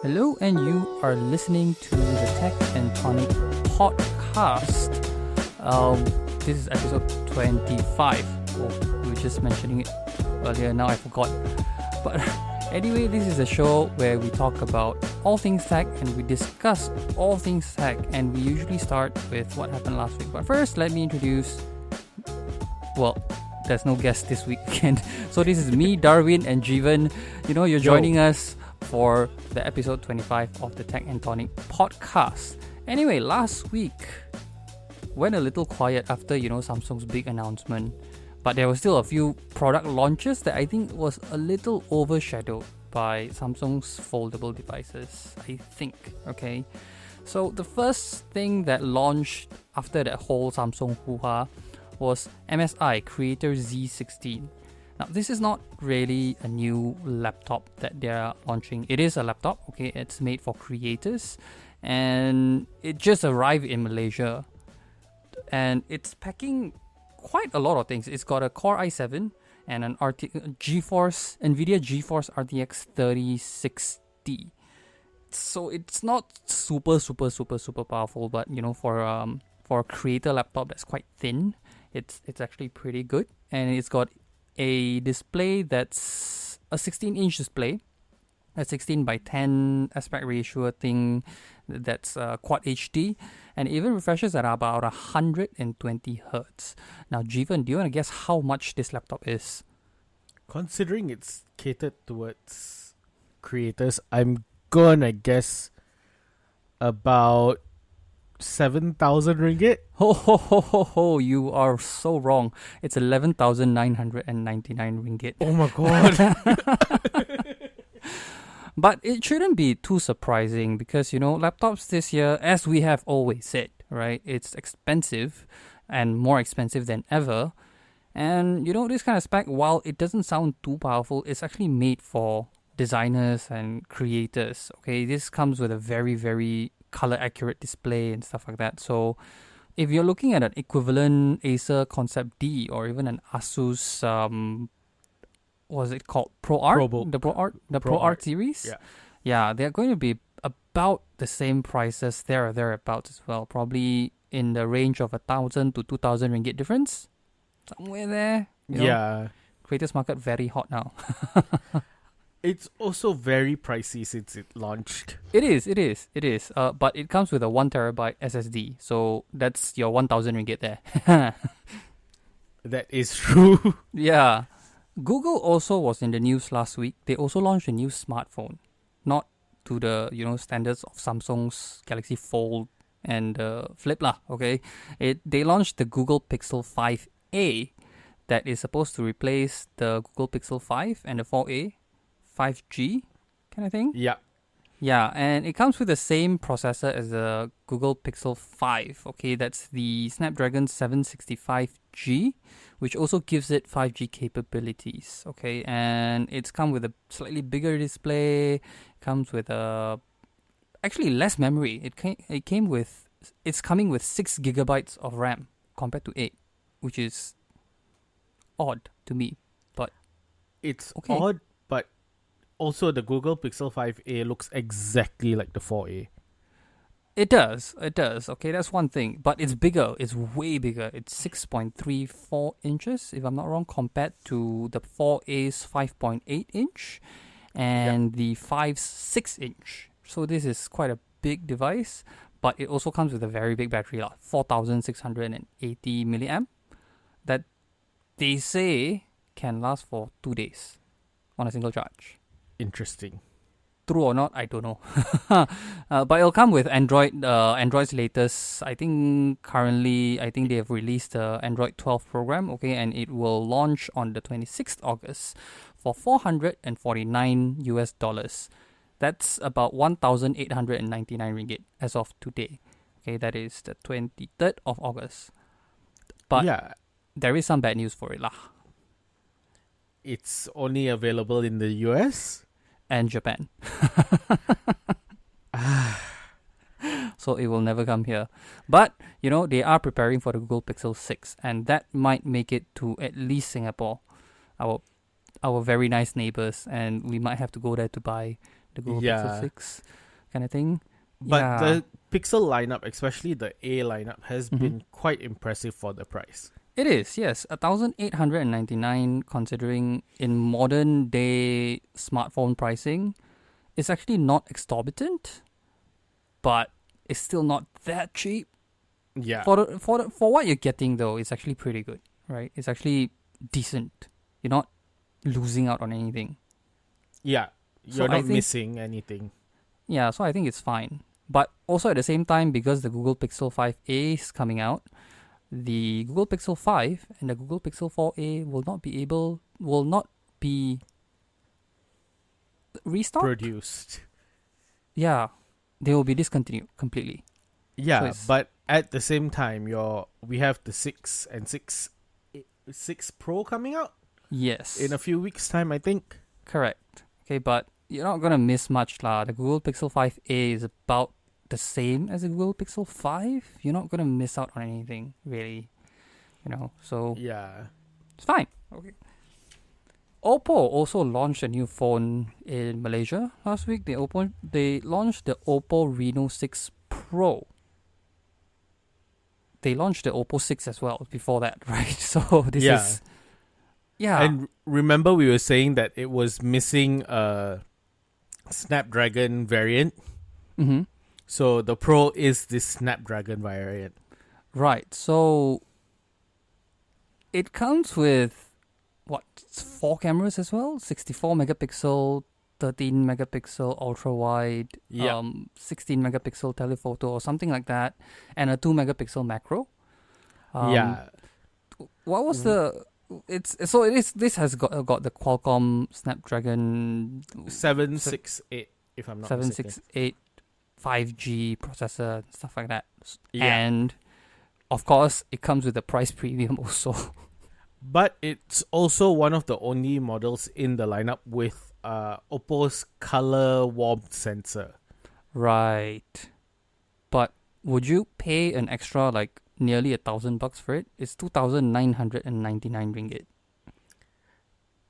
Hello, and you are listening to the Tech Tonic Podcast. This is episode 25. Oh, we were just mentioning it earlier, now I forgot. But anyway, this is a show where we talk about all things tech and we discuss all things tech, and we usually start with what happened last week. But first, let me introduce... Well, there's no guest this weekend. So this is me, Darwin, and Jeevan. You're joining us for the episode 25 of the Tech Tonic Podcast. Anyway, last week went a little quiet after, Samsung's big announcement. But there were still a few product launches that I think was a little overshadowed by Samsung's foldable devices, I think. Okay, so the first thing that launched after that whole Samsung hoo-ha was MSI Creator Z16. Now, this is not really a new laptop that they're launching. It is a laptop, okay? It's made for creators, and it just arrived in Malaysia. And it's packing quite a lot of things. It's got a Core i7 and an NVIDIA GeForce RTX 3060. So it's not super powerful, but for a creator laptop that's quite thin, it's actually pretty good. And it's got a display that's a 16-inch display, a 16 by 10 aspect ratio thing that's quad HD, and even refreshes at about 120 Hz. Now, Jeevan, do you want to guess how much this laptop is? Considering it's catered towards creators, I'm gonna guess about 7,000 ringgit. Ho, you are so wrong. It's 11,999 ringgit. Oh my god. But it shouldn't be too surprising because, laptops this year, as we have always said, right, it's expensive and more expensive than ever. And, this kind of spec, while it doesn't sound too powerful, it's actually made for designers and creators. Okay, this comes with a very, very color accurate display and stuff like that. So if you're looking at an equivalent Acer Concept D or even an Asus what's it called, ProBook. the ProArt series, yeah, they're going to be about the same prices there or thereabouts as well, probably in the range of 1,000 to 2,000 ringgit difference, somewhere there. Yeah, creators market very hot now. It's also very pricey since it launched. It is. But it comes with a 1TB SSD, so that's your 1,000 ringgit there. That is true. Yeah. Google also was in the news last week. They also launched a new smartphone, not to the standards of Samsung's Galaxy Fold and Flip lah. Okay, they launched the Google Pixel 5a that is supposed to replace the Google Pixel 5 and the 4a. 5G kind of thing. Yeah, and it comes with the same processor as the Google Pixel 5. Okay, that's the Snapdragon 765G, which also gives it 5G capabilities. Okay, and it's come with a slightly bigger display. Comes with actually less memory. It's coming with 6 gigabytes of RAM compared to 8, which is odd to me. But it's okay. Odd. Also, the Google Pixel 5a looks exactly like the 4a. It does. Okay, that's one thing. But it's bigger. It's way bigger. It's 6.34 inches, if I'm not wrong, compared to the 4a's 5.8 inch and the 5's 6 inch. So this is quite a big device. But it also comes with a very big battery, 4,680 milliamp, that they say can last for 2 days on a single charge. Interesting. True or not, I don't know. But it'll come with Android's latest. I think they have released the Android 12 program. Okay, and it will launch on the 26th August for $449. That's about 1,899 ringgit as of today. Okay, that is the 23rd of August. But there is some bad news for it lah. It's only available in the US and Japan. So it will never come here. But, they are preparing for the Google Pixel 6, and that might make it to at least Singapore, our very nice neighbors, and we might have to go there to buy The Google Yeah. Pixel 6 kind of thing. But the Pixel lineup, especially the A lineup, has Mhm. been quite impressive for the price. It is, yes. 1,899 considering in modern day smartphone pricing. It's actually not exorbitant, but it's still not that cheap. Yeah. For what you're getting though, it's actually pretty good, right? It's actually decent. You're not losing out on anything. Yeah. So You're I not think- missing anything. Yeah, so I think it's fine. But also at the same time, because the Google Pixel 5a is coming out, the Google Pixel 5 and the Google Pixel 4a will not be restocked. Produced. Yeah, they will be discontinued completely. Yeah, So it's- but at the same time, we have the 6 and 6 Pro coming out Yes, in a few weeks' time, I think. correct. Okay, but you're not gonna miss much lah. The Google Pixel 5a is about the same as the Google Pixel 5. You're not gonna miss out on anything really, So Yeah. it's fine. Okay. Oppo also launched a new phone in Malaysia last week. They launched the Oppo Reno 6 Pro. They launched the Oppo 6 as well before that, right? So this Yeah. is yeah. And remember we were saying that it was missing a Snapdragon variant. Mm-hmm. So the Pro is this Snapdragon variant. Right. So it comes with 4 cameras as well? 64 megapixel, 13 megapixel ultra wide, Yeah. 16 megapixel telephoto or something like that, and a 2 megapixel macro. Yeah. What was the? This has got the Qualcomm Snapdragon 768, if I'm not mistaken. 768 5G processor and stuff like that. Yeah. And of course, it comes with a price premium also. But it's also one of the only models in the lineup with Oppo's color warmth sensor. Right. But would you pay an extra like nearly $1,000 for it? It's 2,999 ringgit.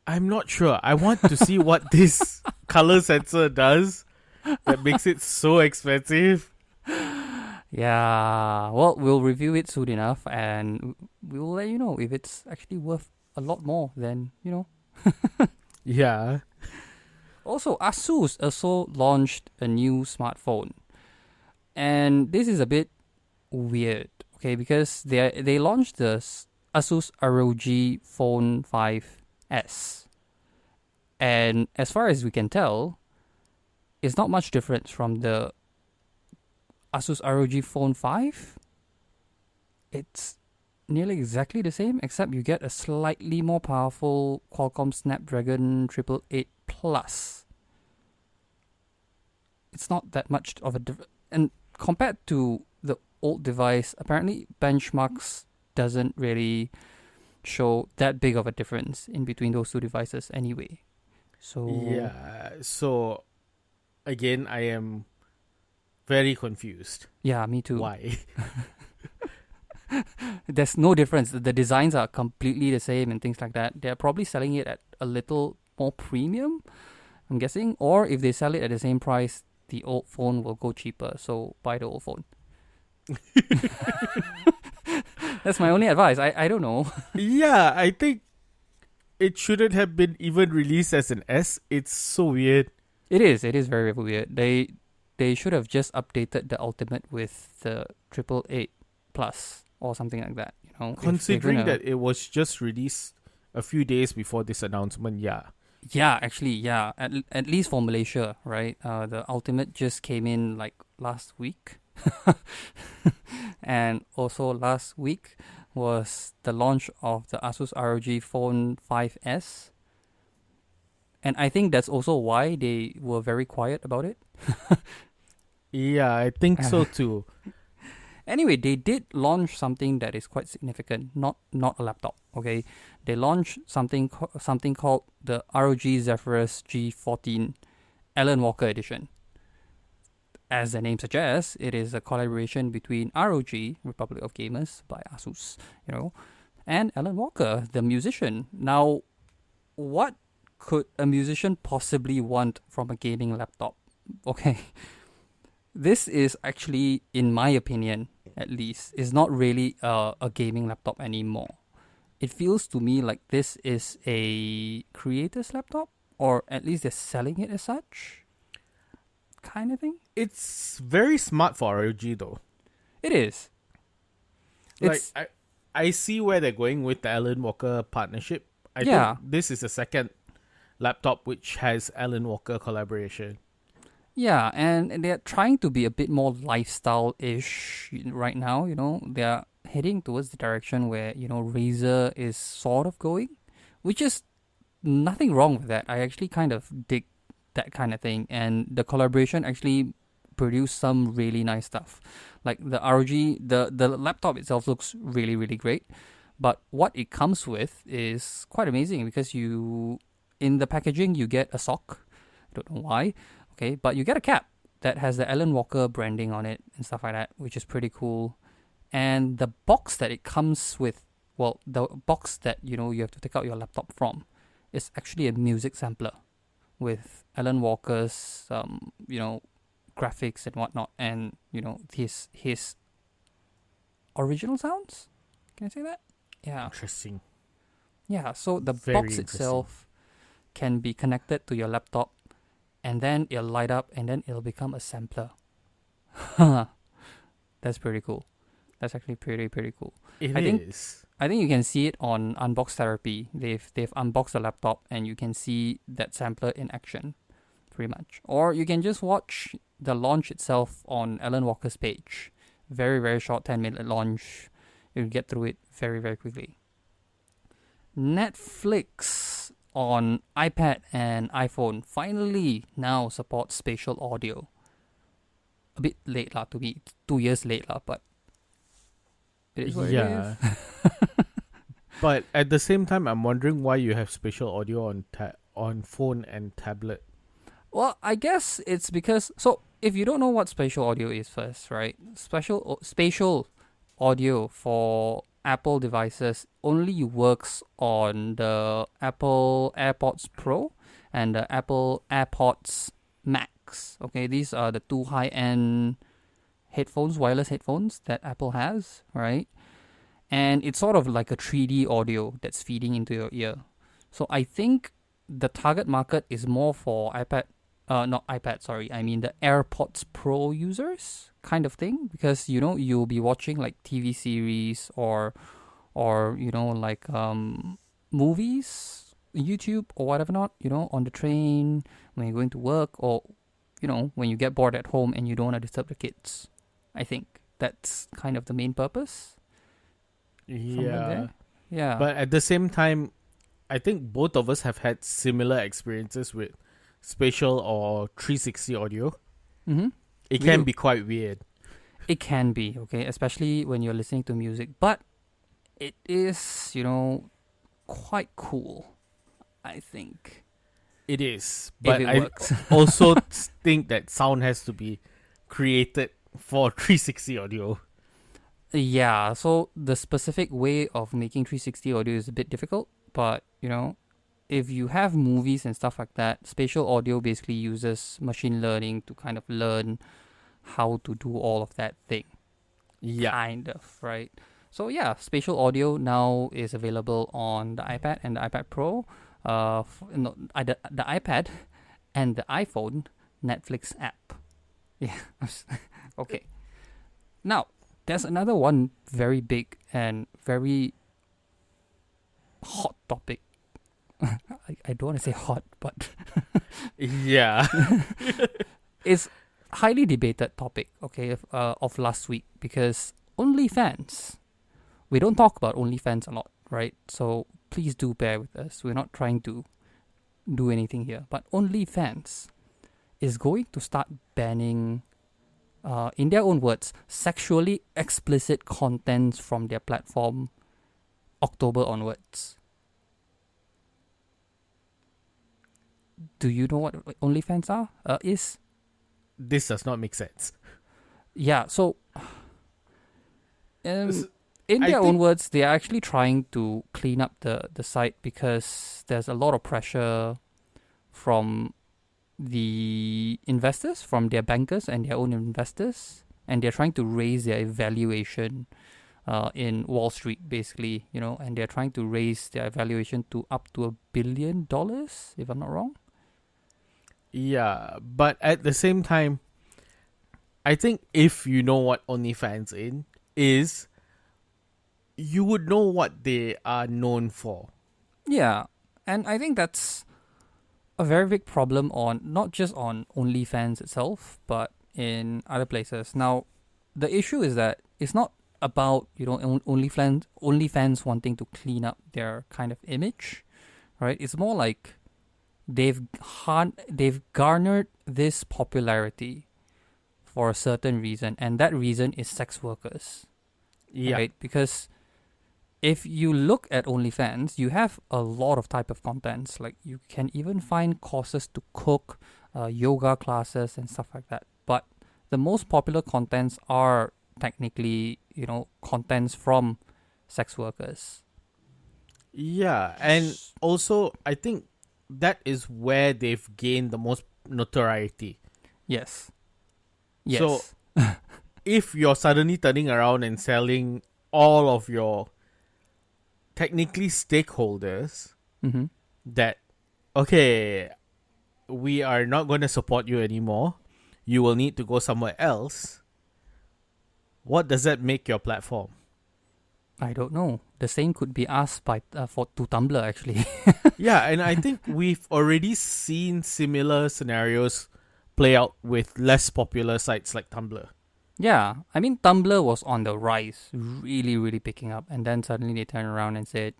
I'm not sure. I want to see what this color sensor does that makes it so expensive. Yeah. Well, we'll review it soon enough and we will let you know if it's actually worth a lot more than, Yeah. Also, Asus also launched a new smartphone. And this is a bit weird, okay, because they launched the Asus ROG Phone 5S. And as far as we can tell, it's not much difference from the Asus ROG Phone 5. It's nearly exactly the same, except you get a slightly more powerful Qualcomm Snapdragon 888 Plus. It's not that much of a difference. And compared to the old device, apparently benchmarks doesn't really show that big of a difference in between those two devices anyway. So Yeah. So, again, I am very confused. yeah, me too. Why? There's no difference. The designs are completely the same and things like that. They're probably selling it at a little more premium, I'm guessing. Or if they sell it at the same price, the old phone will go cheaper. So buy the old phone. That's my only advice. I don't know. Yeah, I think it shouldn't have been even released as an S. It's so weird. It is very, very weird. They should have just updated the Ultimate with the 888 Plus or something like that. Considering that it was just released a few days before this announcement, yeah. Yeah, actually, yeah. At least for Malaysia, right? The Ultimate just came in like last week. And also last week was the launch of the Asus ROG Phone 5S. And I think that's also why they were very quiet about it. Yeah, I think so too. Anyway, they did launch something that is quite significant. Not a laptop, okay? They launched something called the ROG Zephyrus G14 Alan Walker Edition. As the name suggests, it is a collaboration between ROG, Republic of Gamers, by Asus, and Alan Walker, the musician. Now, what could a musician possibly want from a gaming laptop? Okay. This is actually, in my opinion, at least, is not really a gaming laptop anymore. It feels to me like this is a creator's laptop, or at least they're selling it as such, kind of thing. It's very smart for ROG though. It is. It's, I see where they're going with the Alan Walker partnership. I Yeah. think this is the second laptop which has Alan Walker collaboration. yeah, and they're trying to be a bit more lifestyle-ish right now. They're heading towards the direction where Razer is sort of going, which is nothing wrong with that. I actually kind of dig that kind of thing, and the collaboration actually produced some really nice stuff. Like the ROG, the laptop itself looks really, really great, but what it comes with is quite amazing because in the packaging you get a sock. I don't know why, okay, but you get a cap that has the Alan Walker branding on it and stuff like that, which is pretty cool. And the box that it comes with, well, the box that you have to take out your laptop from, is actually a music sampler with Alan Walker's graphics and whatnot, and his original sounds. Can I say that? Yeah. Interesting. Yeah. So the Very box itself can be connected to your laptop, and then it'll light up, and then it'll become a sampler. That's pretty cool. That's actually pretty cool. I think you can see it on Unbox Therapy. They've unboxed the laptop and you can see that sampler in action, pretty much. Or you can just watch the launch itself on Alan Walker's page. Very, very short 10-minute launch. You'll get through it very, very quickly. Netflix on iPad and iPhone finally now supports spatial audio. A bit late to me. 2 years late but it is what it is. But at the same time, I'm wondering why you have spatial audio on phone and tablet. Well, I guess it's because... So, if you don't know what spatial audio is first, right? Spatial audio for Apple devices only works on the Apple AirPods Pro and the Apple AirPods Max. Okay, these are the two high-end headphones, wireless headphones that Apple has, right? And it's sort of like a 3D audio that's feeding into your ear. So I think the target market is more for the AirPods Pro users kind of thing, because you'll be watching like TV series or movies, YouTube or whatever not, on the train, when you're going to work, or when you get bored at home and you don't want to disturb the kids. I think that's kind of the main purpose. Yeah. Yeah. But at the same time, I think both of us have had similar experiences with spatial or 360 audio. Mm-hmm. It can be quite weird. It can be, okay, especially when you're listening to music. But it is, quite cool, I think. It is. But I works. also think that sound has to be created for 360 audio. Yeah, so the specific way of making 360 audio is a bit difficult, but if you have movies and stuff like that, spatial audio basically uses machine learning to kind of learn how to do all of that thing. Yeah. Kind of, right? So yeah, spatial audio now is available on the iPad and the iPad Pro, the iPad and the iPhone Netflix app. Yeah. Okay. Now, there's another one very big and very hot topic. I don't want to say hot, but yeah. It's highly debated topic, okay, of last week, because OnlyFans. We don't talk about OnlyFans a lot, right? So please do bear with us. We're not trying to do anything here, but OnlyFans is going to start banning, in their own words, sexually explicit contents from their platform October onwards. Do you know what OnlyFans is? This does not make sense. Yeah, so in their own words, they are actually trying to clean up the site because there's a lot of pressure from the investors, from their bankers and their own investors, and they're trying to raise their valuation in Wall Street, basically, and they're trying to raise their valuation to up to $1 billion, if I'm not wrong. Yeah, but at the same time, I think if you know what OnlyFans is, you would know what they are known for. Yeah, and I think that's a very big problem on not just on OnlyFans itself, but in other places. Now, the issue is that it's not about OnlyFans wanting to clean up their kind of image, right? It's more like they've garnered this popularity for a certain reason, and that reason is sex workers. Yeah. Right? Because if you look at OnlyFans, you have a lot of type of contents. Like you can even find courses to cook, yoga classes and stuff like that. But the most popular contents are technically, contents from sex workers. Yeah, and also I think that is where they've gained the most notoriety. Yes. So if you're suddenly turning around and selling all of your technically stakeholders that, okay, we are not going to support you anymore, you will need to go somewhere else, what does that make your platform? I don't know. The same could be asked to Tumblr, actually. Yeah, and I think we've already seen similar scenarios play out with less popular sites like Tumblr. Yeah, I mean, Tumblr was on the rise, really, really picking up. And then suddenly they turned around and said,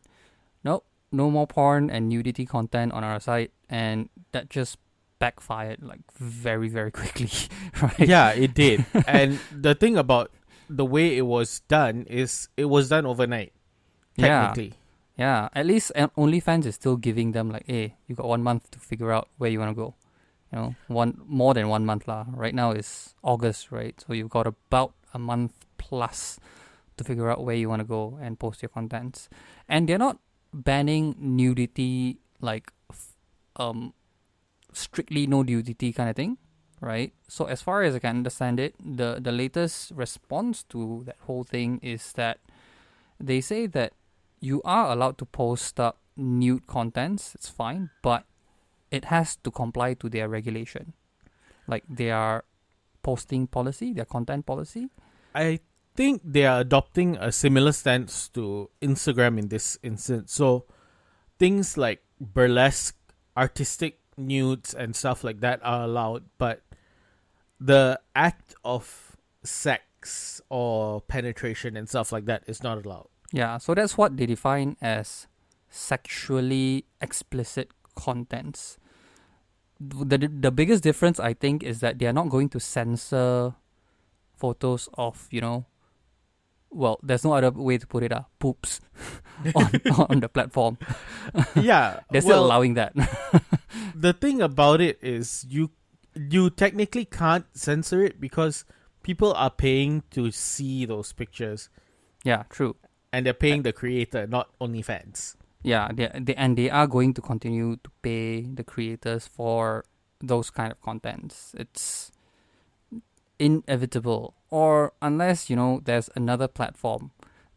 nope, no more porn and nudity content on our site. And that just backfired like very, very quickly, right? Yeah, it did. And the thing about the way it was done is it was done overnight, technically. Yeah, at least OnlyFans is still giving them like, hey, you got 1 month to figure out where you want to go. More than 1 month lah. Right now is August, right? So you've got about a month plus to figure out where you want to go and post your contents. And they're not banning nudity like strictly no nudity kind of thing, right? So as far as I can understand it, the latest response to that whole thing is that they say that you are allowed to post up nude contents, it's fine, but it has to comply to their regulation, like their posting policy, their content policy. I think they are adopting a similar stance to Instagram in this instance. So things like burlesque, artistic nudes and stuff like that are allowed, but the act of sex or penetration and stuff like that is not allowed. Yeah, so that's what they define as sexually explicit contents. The biggest difference, I think, is that they are not going to censor photos of, well, there's no other way to put it, poops on the platform. Yeah. They're still allowing that. The thing about it is you technically can't censor it because people are paying to see those pictures. Yeah, true. And they're paying the creator, not OnlyFans. Yeah, they are going to continue to pay the creators for those kind of contents. It's inevitable. Or unless, there's another platform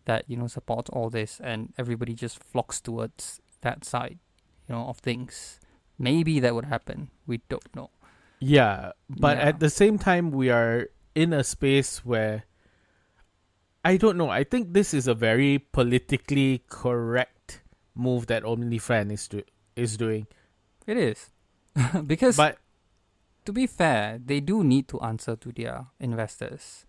that, supports all this and everybody just flocks towards that side, of things. Maybe that would happen. We don't know. Yeah, but at the same time, we are in a space where, I don't know, I think this is a very politically correct move that OnlyFans is doing. It is. Because, to be fair, they do need to answer to their investors.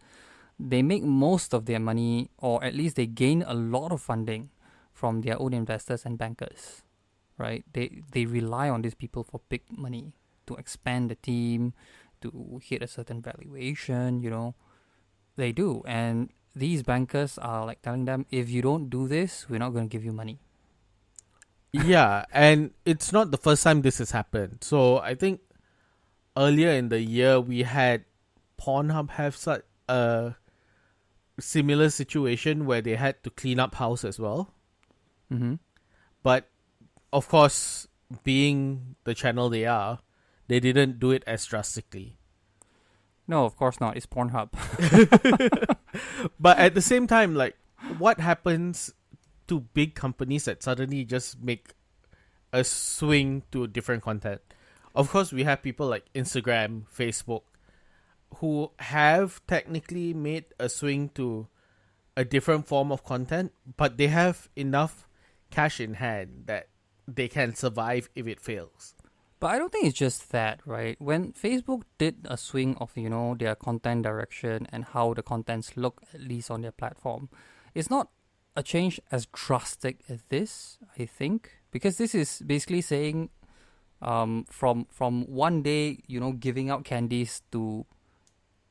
They make most of their money, or at least they gain a lot of funding from their own investors and bankers, right? They rely on these people for big money to expand the team, to hit a certain valuation, They do. And these bankers are like telling them, if you don't do this, we're not going to give you money. Yeah, and it's not the first time this has happened. So I think earlier in the year, we had Pornhub have such a similar situation where they had to clean up house as well. Mm-hmm. But of course, being the channel they are, they didn't do it as drastically. No, of course not. It's Pornhub. But at the same time, like, what happens to big companies that suddenly just make a swing to different content? Of course, we have people like Instagram, Facebook, who have technically made a swing to a different form of content, but they have enough cash in hand that they can survive if it fails. But I don't think it's just that, right? When Facebook did a swing of, their content direction and how the contents look, at least on their platform, it's not a change as drastic as this, I think. Because this is basically saying from one day, giving out candies to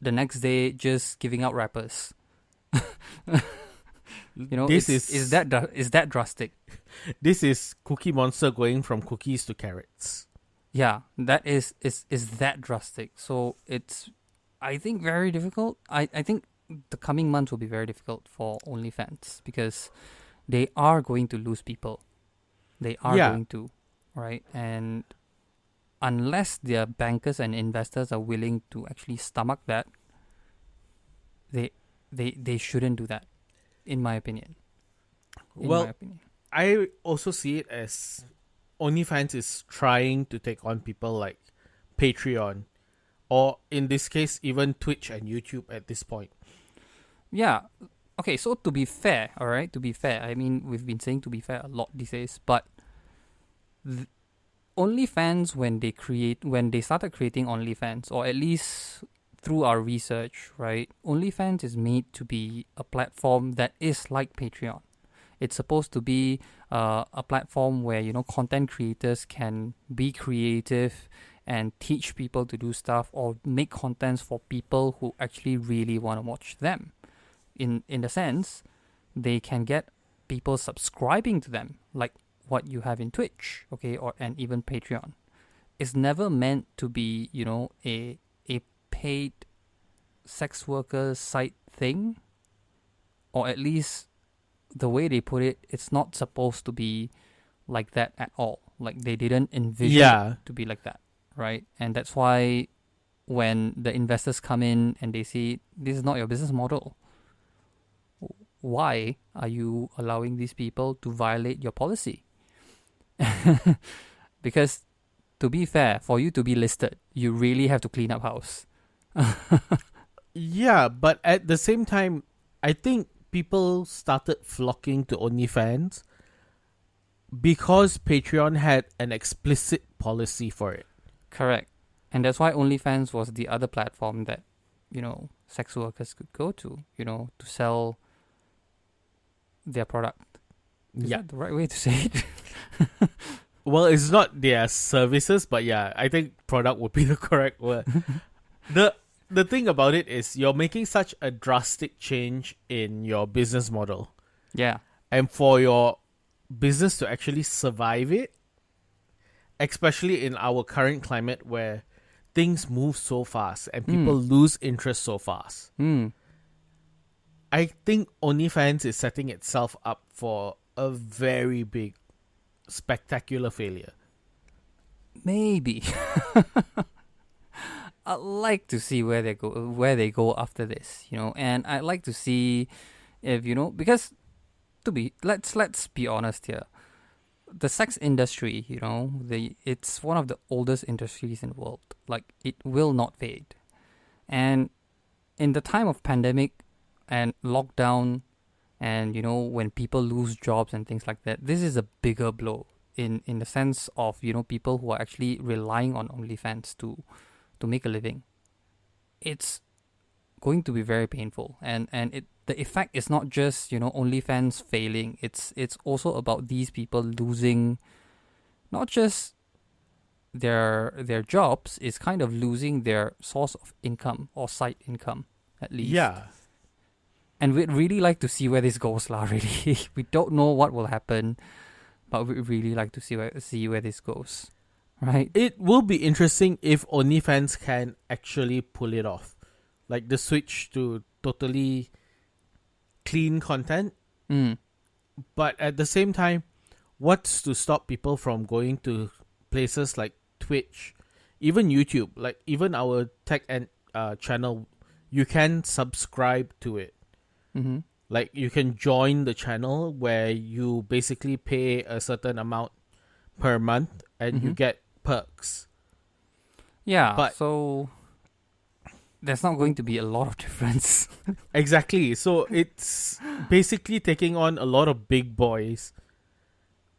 the next day just giving out wrappers. Is that drastic? This is Cookie Monster going from cookies to carrots. Yeah, that is that drastic. So it's, I think, very difficult. I think the coming months will be very difficult for OnlyFans because they are going to lose people. They are going to, right? And unless their bankers and investors are willing to actually stomach that, they shouldn't do that, in my opinion. I also see it as OnlyFans is trying to take on people like Patreon, or in this case, even Twitch and YouTube at this point. Yeah. Okay, so to be fair, alright, I mean, we've been saying to be fair a lot these days, but OnlyFans, when they started creating OnlyFans, or at least through our research, right, OnlyFans is made to be a platform that is like Patreon. It's supposed to be a platform where, content creators can be creative and teach people to do stuff or make contents for people who actually really want to watch them. In the sense, they can get people subscribing to them, like what you have in Twitch, okay, and even Patreon. It's never meant to be, a paid sex worker site thing, or at least the way they put it, it's not supposed to be like that at all. Like, they didn't envision it to be like that, right? And that's why when the investors come in and they say, this is not your business model, why are you allowing these people to violate your policy? Because, to be fair, for you to be listed, you really have to clean up house. Yeah, but at the same time, I think people started flocking to OnlyFans because Patreon had an explicit policy for it. Correct. And that's why OnlyFans was the other platform that, sex workers could go to, to sell their product. Is that the right way to say it? Well, it's not their services, but yeah, I think product would be the correct word. The thing about it is you're making such a drastic change in your business model. Yeah. And for your business to actually survive it, especially in our current climate where things move so fast and people lose interest so fast, I think OnlyFans is setting itself up for a very big, spectacular failure. Maybe. I'd like to see where they go after this, and I'd like to see if, because let's be honest here. The sex industry, it's one of the oldest industries in the world. Like, it will not fade. And in the time of pandemic and lockdown and, when people lose jobs and things like that, this is a bigger blow in the sense of, people who are actually relying on OnlyFans to make a living. It's going to be very painful, and the effect is not just OnlyFans failing. It's also about these people losing not just their jobs, it's kind of losing their source of income or side income at least. Yeah. And we'd really like to see where this goes, really. We don't know what will happen, but we'd really like to see where this goes. Right. It will be interesting if OnlyFans can actually pull it off. Like the switch to totally clean content. But at the same time, what's to stop people from going to places like Twitch, even YouTube, like even our tech and channel, you can subscribe to it. Mm-hmm. Like you can join the channel where you basically pay a certain amount per month and you get perks. Yeah, but so there's not going to be a lot of difference. Exactly. So it's basically taking on a lot of big boys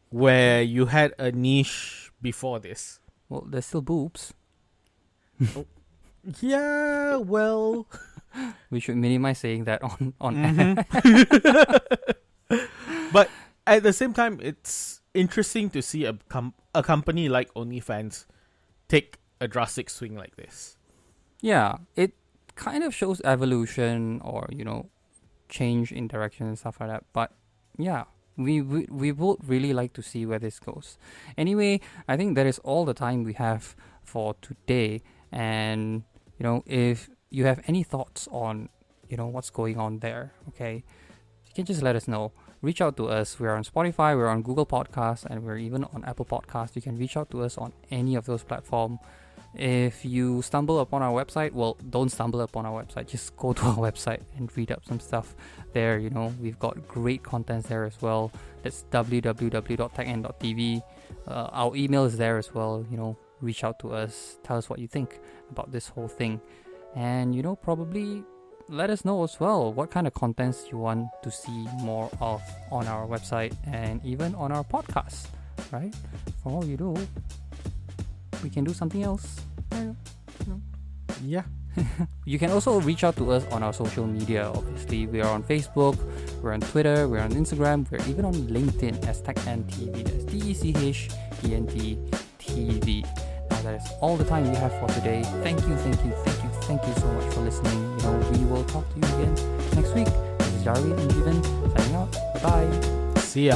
where you had a niche before this. Well, there's still boobs. Yeah, well, We should minimize saying that on But at the same time, it's interesting to see a company like OnlyFans take a drastic swing like this. Yeah, it kind of shows evolution or, change in direction and stuff like that. But yeah, we would really like to see where this goes. Anyway, I think that is all the time we have for today. And, if you have any thoughts on, what's going on there, okay, you can just let us know. Reach out to us. We're on Spotify, we're on Google Podcasts, and we're even on Apple Podcasts. You can reach out to us on any of those platforms. If you stumble upon our website, well, don't stumble upon our website. Just go to our website and read up some stuff there. We've got great contents there as well. That's www.techn.tv. Our email is there as well. Reach out to us. Tell us what you think about this whole thing. And, probably let us know as well what kind of contents you want to see more of on our website and even on our podcast, right? For all you know, we can do something else. Yeah. You can also reach out to us on our social media. Obviously, we are on Facebook, we're on Twitter, we're on Instagram, we're even on LinkedIn as TechNTV. That's TechENT-TV. Now that is all the time we have for today. Thank you so much for listening. We will talk to you again next week. This is Jarvin and Jeevan signing out. Bye. See ya.